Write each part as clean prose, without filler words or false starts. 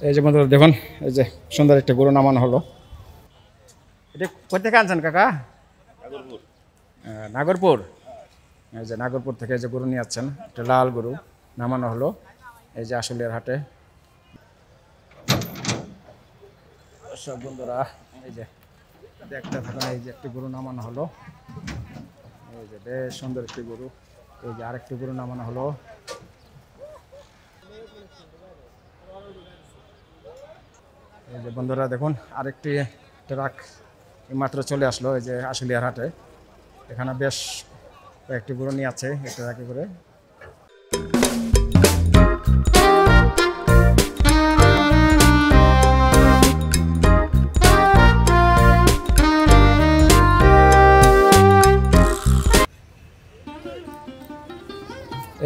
এই যে বন্ধুরা দেখুন, এই যে সুন্দর একটা গরু নামানো হলো। এটা কোথা থেকে আনছেন কাকা? নাগরপুর। এই যে নাগরপুর থেকে যে গরু নিয়ে যাচ্ছেন, একটা লাল গরু নামানো হলো এই যে আশুলিয়ার হাটে। সব বন্ধুরা এই যে দেখতে থাকুন, এই যে একটি গরু নামানো হলো। এই যে বেশ সুন্দর একটি গরু। এই যে আরেকটি গরু নামানো হলো। এই যে বন্ধুরা দেখুন, আরেকটি ট্রাক মাত্র চলে আসলো এই যে আশুলিয়ার হাটে। এখানে বেশ কয়েকটি গরু নিয়ে আছে এই ট্রাকে করে।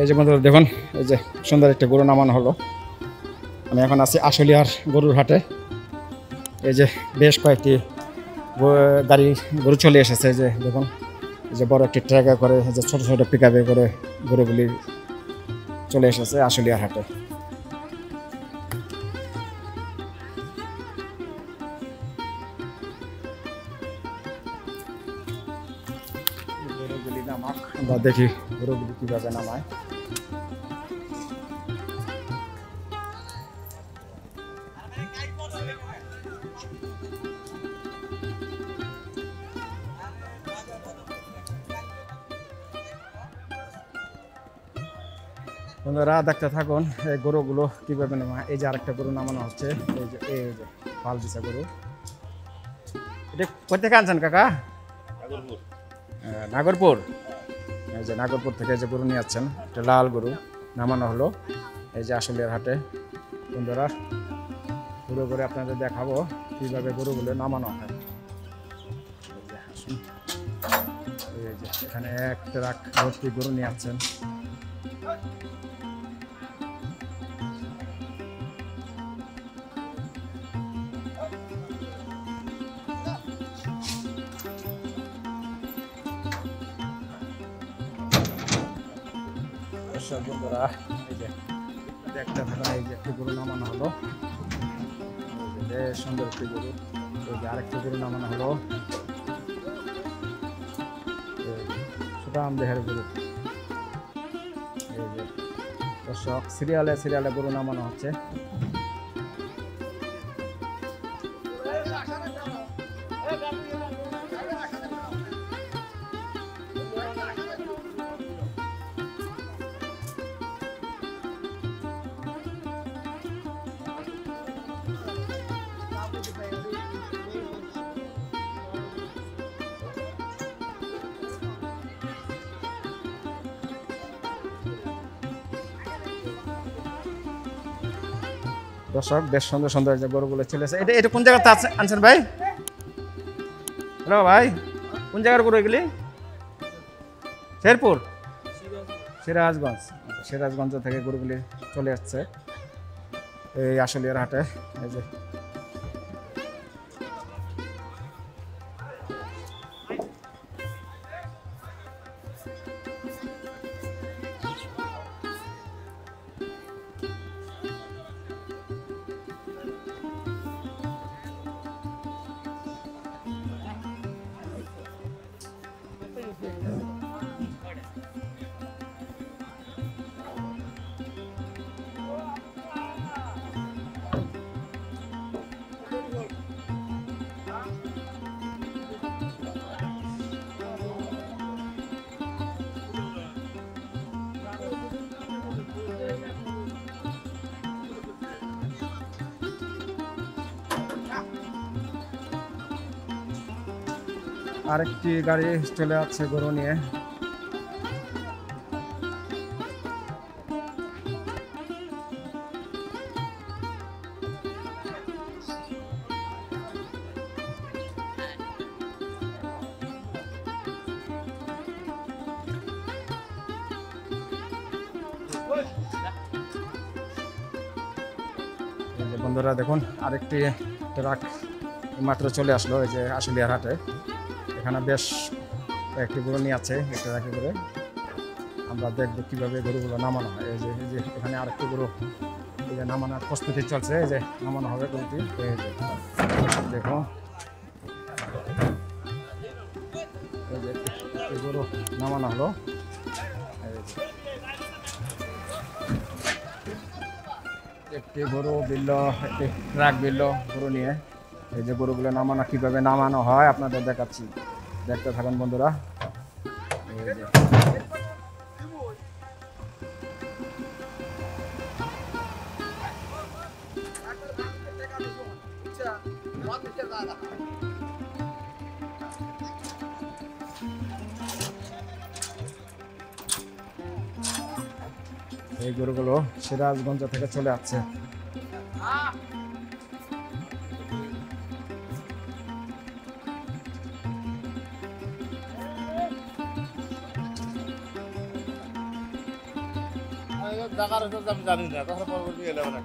এই যে বন্ধুরা দেখুন, এই যে সুন্দর একটা গরু নামানো হলো। আমি এখন আছি আশুলিয়ার গরুর হাটে। এই যে বেশ কয়েকটি গাড়ি গরু চলে এসেছে। এই যে দেখুন, এই যে বড় একটি ট্রাকে করে, এই যে ছোট ছোট পিকআপে করে গরুগুলি চলে এসেছে আশুলিয়ার হাটে। গরুগুলি নামাক, আমরা দেখি গরুগুলি কিভাবে নামায়। বন্ধুরা দেখতে থাকুন এই গরুগুলো কিভাবে নামায়। এই যে আরেকটা গরু নামানো হচ্ছে। এই যে পাল দিছে গরু। এটা কোথা থেকে আনছেন কাকা? নাগরপুর। এই যে নাগরপুর থেকে যে গরু নিয়ে যাচ্ছেন, একটা লাল গরু নামানো হলো এই যে আশুলিয়ার হাটে। বন্ধুরা পুরো করে আপনাদের দেখাবো কিভাবে গরুগুলো নামানো হয়। এই যে এখানে এক ট্রাক ভর্তি গরু নিয়ে যাচ্ছেন। বন্ধুরা এই যে দেখতে থাকুন, এই যে একটি গরু নামানো হলো। বেশ সুন্দর একটি গরু। এই যে আরেকটি গরু নামানো হলো। সুঠাম দেহের গরু। এই যে দর্শক সিরিয়ালে সিরিয়ালে গরু নামানো হচ্ছে। দর্শক বেশ সুন্দর সুন্দর যে গরুগুলো চলেছে। এটা এটা কোন জায়গাতে আনছেন ভাই? হ্যালো ভাই, কোন জায়গার গরু এগুলি? শেরপুর, সিরাজগঞ্জ। সিরাজগঞ্জ থেকে গরুগুলি চলে যাচ্ছে এই আশুলিয়ার হাটে। এই যে আরেকটি গাড়ি চলে যাচ্ছে গরু নিয়ে। বন্ধুরা দেখুন, আরেকটি ট্রাক মাত্র চলে আসলো এই যে আশুলিয়ার হাটে। এখানে বেশ কয়েকটি গরু নিয়ে আছে এই ট্রাকে করে। আমরা দেখবো কিভাবে গরুগুলো নামানো হয়। এই যে এখানে আরেকটি গরু এই যে নামানোর প্রস্তুতি চলছে, এই যে নামানো হবে গরুটি। এই যে দেখো, এই যে একটি গরু নামানো হলো। এই যে একটি গরু বিল্ল, একটি ট্রাক বিল্ল গরু নিয়ে। এই যে গরুগুলো নামানো, কীভাবে নামানো হয় আপনাদের দেখাচ্ছি, দেখতে থাকুন বন্ধুরা। এই যে এই গরুগুলো সিরাজগঞ্জ থেকে চলে আসছে। আমি জানি না, তখন পরবর্তী এলে না।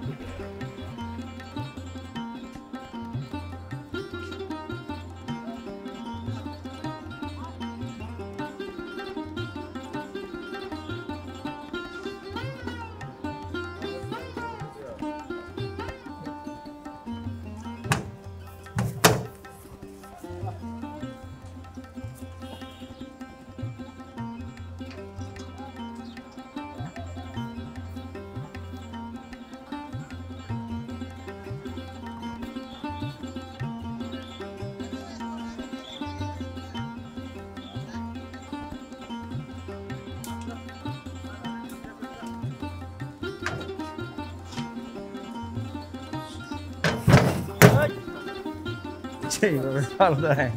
সেইভাবে পাল্টায়।